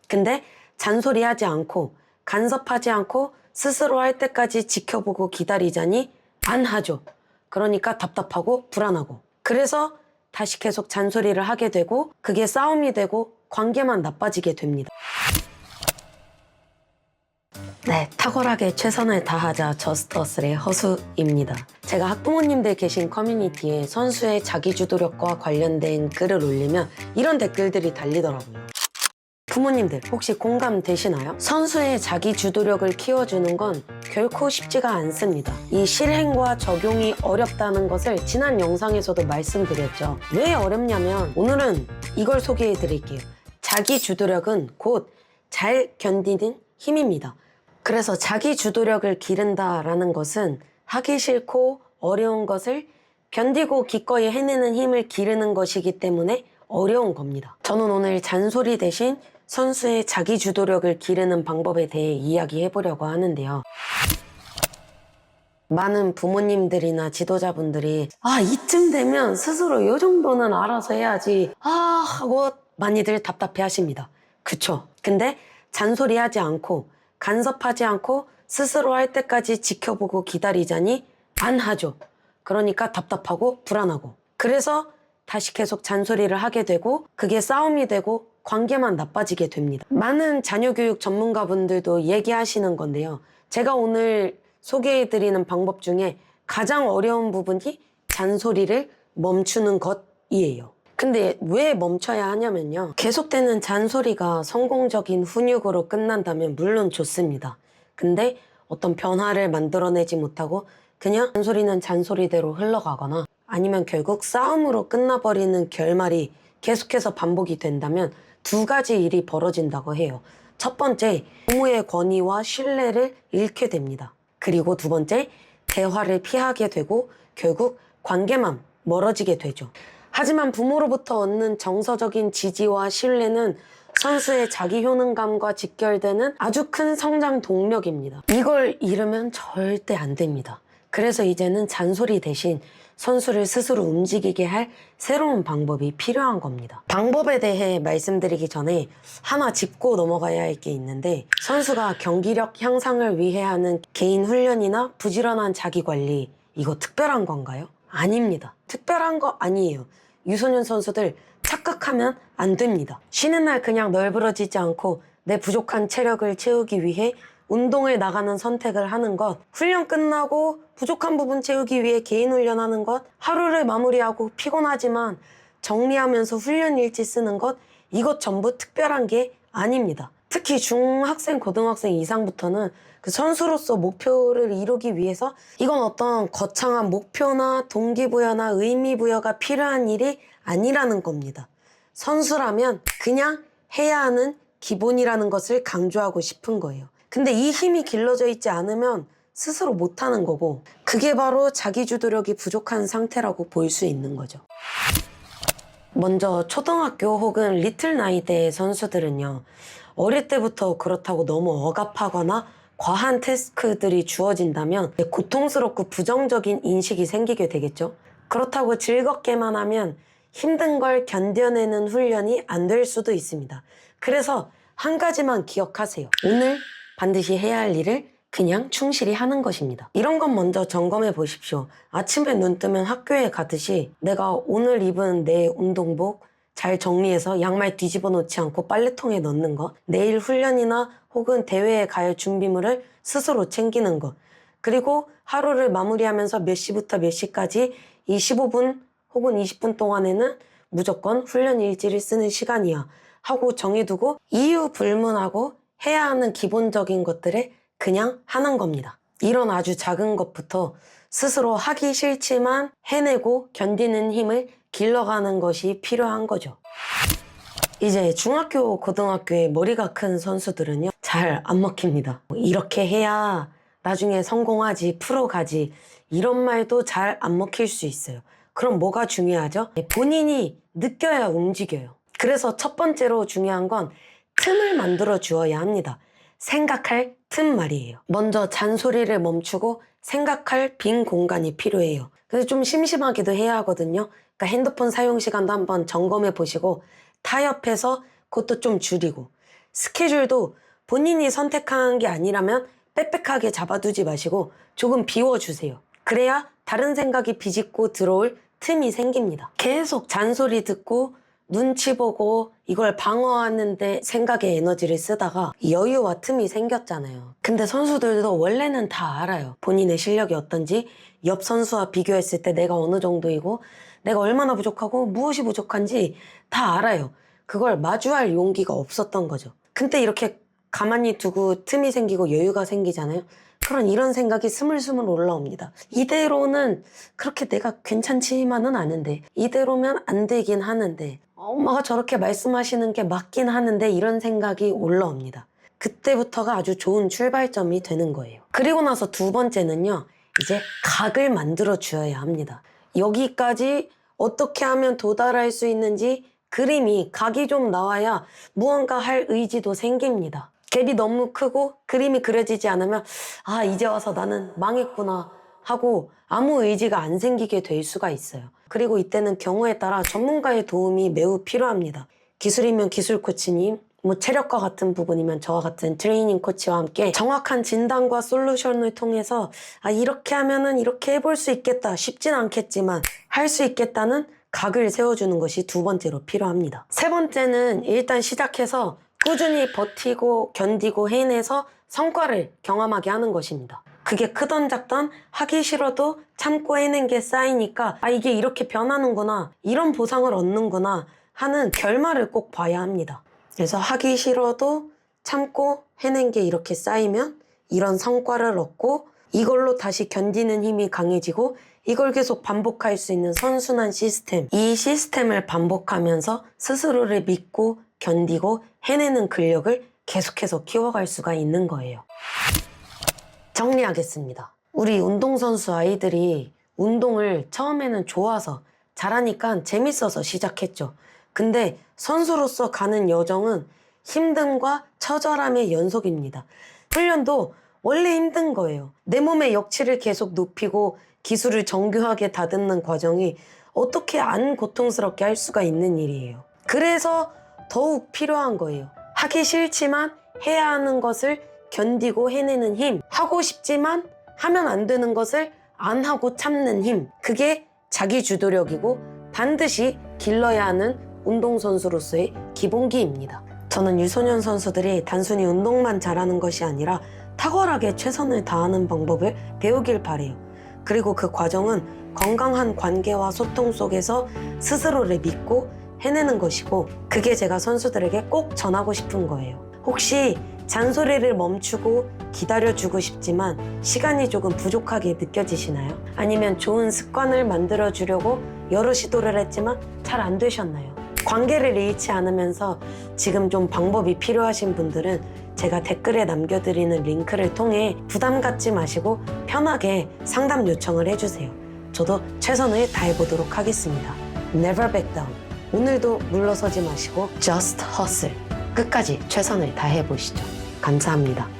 근데 잔소리하지 않고 간섭하지 않고 스스로 할 때까지 지켜보고 기다리자니 안 하죠. 그러니까 답답하고 불안하고. 그래서 다시 계속 잔소리를 하게 되고 그게 싸움이 되고 관계만 나빠지게 됩니다. 네, 탁월하게 최선을 다하자 저스트어슬의 허수입니다. 제가 학부모님들 계신 커뮤니티에 선수의 자기주도력과 관련된 글을 올리면 이런 댓글들이 달리더라고요. 부모님들 혹시 공감되시나요? 선수의 자기주도력을 키워주는 건 결코 쉽지가 않습니다. 이 실행과 적용이 어렵다는 것을 지난 영상에서도 말씀드렸죠. 왜 어렵냐면 오늘은 이걸 소개해 드릴게요. 자기주도력은 곧 잘 견디는 힘입니다. 그래서 자기주도력을 기른다라는 것은 하기 싫고 어려운 것을 견디고 기꺼이 해내는 힘을 기르는 것이기 때문에 어려운 겁니다. 저는 오늘 잔소리 대신 선수의 자기주도력을 기르는 방법에 대해 이야기해 보려고 하는데요. 많은 부모님들이나 지도자분들이 이쯤 되면 스스로 이 정도는 알아서 해야지 하고 많이들 답답해 하십니다. 그쵸? 근데 잔소리하지 않고 간섭하지 않고 스스로 할 때까지 지켜보고 기다리자니 안 하죠. 그러니까 답답하고 불안하고. 그래서 다시 계속 잔소리를 하게 되고 그게 싸움이 되고 관계만 나빠지게 됩니다. 많은 자녀교육 전문가분들도 얘기하시는 건데요. 제가 오늘 소개해드리는 방법 중에 가장 어려운 부분이 잔소리를 멈추는 것이에요. 근데 왜 멈춰야 하냐면요. 계속되는 잔소리가 성공적인 훈육으로 끝난다면 물론 좋습니다. 근데 어떤 변화를 만들어내지 못하고 그냥 잔소리는 잔소리대로 흘러가거나 아니면 결국 싸움으로 끝나버리는 결말이 계속해서 반복이 된다면 두 가지 일이 벌어진다고 해요. 첫 번째, 부모의 권위와 신뢰를 잃게 됩니다. 그리고 두 번째, 대화를 피하게 되고 결국 관계만 멀어지게 되죠. 하지만 부모로부터 얻는 정서적인 지지와 신뢰는 선수의 자기 효능감과 직결되는 아주 큰 성장 동력입니다. 이걸 잃으면 절대 안 됩니다. 그래서 이제는 잔소리 대신 선수를 스스로 움직이게 할 새로운 방법이 필요한 겁니다. 방법에 대해 말씀드리기 전에 하나 짚고 넘어가야 할 게 있는데 선수가 경기력 향상을 위해 하는 개인 훈련이나 부지런한 자기관리 이거 특별한 건가요? 아닙니다. 특별한 거 아니에요. 유소년 선수들 착각하면 안 됩니다. 쉬는 날 그냥 널브러지지 않고 내 부족한 체력을 채우기 위해 운동을 나가는 선택을 하는 것, 훈련 끝나고 부족한 부분 채우기 위해 개인 훈련하는 것, 하루를 마무리하고 피곤하지만 정리하면서 훈련 일지 쓰는 것, 이것 전부 특별한 게 아닙니다. 특히 중학생, 고등학생 이상부터는 그 선수로서 목표를 이루기 위해서 이건 어떤 거창한 목표나 동기부여나 의미부여가 필요한 일이 아니라는 겁니다. 선수라면 그냥 해야 하는 기본이라는 것을 강조하고 싶은 거예요. 근데 이 힘이 길러져 있지 않으면 스스로 못하는 거고 그게 바로 자기주도력이 부족한 상태라고 볼 수 있는 거죠. 먼저 초등학교 혹은 리틀 나이대의 선수들은요. 어릴 때부터 그렇다고 너무 억압하거나 과한 태스크들이 주어진다면 고통스럽고 부정적인 인식이 생기게 되겠죠. 그렇다고 즐겁게만 하면 힘든 걸 견뎌내는 훈련이 안 될 수도 있습니다. 그래서 한 가지만 기억하세요. 오늘 반드시 해야 할 일을 그냥 충실히 하는 것입니다. 이런 건 먼저 점검해 보십시오. 아침에 눈 뜨면 학교에 가듯이 내가 오늘 입은 내 운동복 잘 정리해서 양말 뒤집어 놓지 않고 빨래통에 넣는 것, 내일 훈련이나 혹은 대회에 갈 준비물을 스스로 챙기는 것, 그리고 하루를 마무리하면서 몇 시부터 몇 시까지 이 15분 혹은 20분 동안에는 무조건 훈련 일지를 쓰는 시간이야 하고 정해두고 이유 불문하고 해야 하는 기본적인 것들을 그냥 하는 겁니다. 이런 아주 작은 것부터 스스로 하기 싫지만 해내고 견디는 힘을 길러가는 것이 필요한 거죠. 이제 중학교, 고등학교에 머리가 큰 선수들은요, 잘 안 먹힙니다. 이렇게 해야 나중에 성공하지, 프로 가지, 이런 말도 잘 안 먹힐 수 있어요. 그럼 뭐가 중요하죠? 본인이 느껴야 움직여요. 그래서 첫 번째로 중요한 건 틈을 만들어 주어야 합니다. 생각할 틈 말이에요. 먼저 잔소리를 멈추고 생각할 빈 공간이 필요해요. 그래서 좀 심심하기도 해야 하거든요. 그러니까 핸드폰 사용 시간도 한번 점검해 보시고 타협해서 그것도 좀 줄이고 스케줄도 본인이 선택한 게 아니라면 빽빽하게 잡아두지 마시고 조금 비워주세요. 그래야 다른 생각이 비집고 들어올 틈이 생깁니다. 계속 잔소리 듣고 눈치 보고 이걸 방어하는데 생각에 에너지를 쓰다가 여유와 틈이 생겼잖아요. 근데 선수들도 원래는 다 알아요. 본인의 실력이 어떤지, 옆 선수와 비교했을 때 내가 어느 정도이고 내가 얼마나 부족하고 무엇이 부족한지 다 알아요. 그걸 마주할 용기가 없었던 거죠. 근데 이렇게 가만히 두고 틈이 생기고 여유가 생기잖아요. 그런 이런 생각이 스물스물 올라옵니다. 이대로는 그렇게 내가 괜찮지만은 않은데, 이대로면 안 되긴 하는데, 엄마가 저렇게 말씀하시는 게 맞긴 하는데, 이런 생각이 올라옵니다. 그때부터가 아주 좋은 출발점이 되는 거예요. 그리고 나서 두 번째는요, 이제 각을 만들어 주어야 합니다. 여기까지 어떻게 하면 도달할 수 있는지 그림이, 각이 좀 나와야 무언가 할 의지도 생깁니다. 갭이 너무 크고 그림이 그려지지 않으면 아, 이제 와서 나는 망했구나 하고 아무 의지가 안 생기게 될 수가 있어요. 그리고 이때는 경우에 따라 전문가의 도움이 매우 필요합니다. 기술이면 기술 코치님, 체력과 같은 부분이면 저와 같은 트레이닝 코치와 함께 정확한 진단과 솔루션을 통해서 아, 이렇게 하면은 이렇게 해볼 수 있겠다, 쉽진 않겠지만 할 수 있겠다는 각을 세워주는 것이 두 번째로 필요합니다. 세 번째는 일단 시작해서 꾸준히 버티고 견디고 해내서 성과를 경험하게 하는 것입니다. 그게 크던 작던 하기 싫어도 참고 해낸 게 쌓이니까 아, 이게 이렇게 변하는구나, 이런 보상을 얻는구나 하는 결말을 꼭 봐야 합니다. 그래서 하기 싫어도 참고 해낸 게 이렇게 쌓이면 이런 성과를 얻고 이걸로 다시 견디는 힘이 강해지고 이걸 계속 반복할 수 있는 선순환 시스템, 이 시스템을 반복하면서 스스로를 믿고 견디고 해내는 근력을 계속해서 키워갈 수가 있는 거예요. 정리하겠습니다. 우리 운동선수 아이들이 운동을 처음에는 좋아서 잘하니까 재밌어서 시작했죠. 근데 선수로서 가는 여정은 힘듦과 처절함의 연속입니다. 훈련도 원래 힘든 거예요. 내 몸의 역치를 계속 높이고 기술을 정교하게 다듬는 과정이 어떻게 안 고통스럽게 할 수가 있는 일이에요. 그래서 더욱 필요한 거예요. 하기 싫지만 해야 하는 것을 견디고 해내는 힘, 하고 싶지만 하면 안 되는 것을 안 하고 참는 힘, 그게 자기 주도력이고 반드시 길러야 하는 운동선수로서의 기본기입니다. 저는 유소년 선수들이 단순히 운동만 잘하는 것이 아니라 탁월하게 최선을 다하는 방법을 배우길 바래요. 그리고 그 과정은 건강한 관계와 소통 속에서 스스로를 믿고 해내는 것이고, 그게 제가 선수들에게 꼭 전하고 싶은 거예요. 혹시 잔소리를 멈추고 기다려주고 싶지만 시간이 조금 부족하게 느껴지시나요? 아니면 좋은 습관을 만들어주려고 여러 시도를 했지만 잘 안 되셨나요? 관계를 잃지 않으면서 지금 좀 방법이 필요하신 분들은 제가 댓글에 남겨드리는 링크를 통해 부담 갖지 마시고 편하게 상담 요청을 해주세요. 저도 최선을 다해보도록 하겠습니다. Never back down. 오늘도 물러서지 마시고 Just hustle. 끝까지 최선을 다해보시죠. 감사합니다.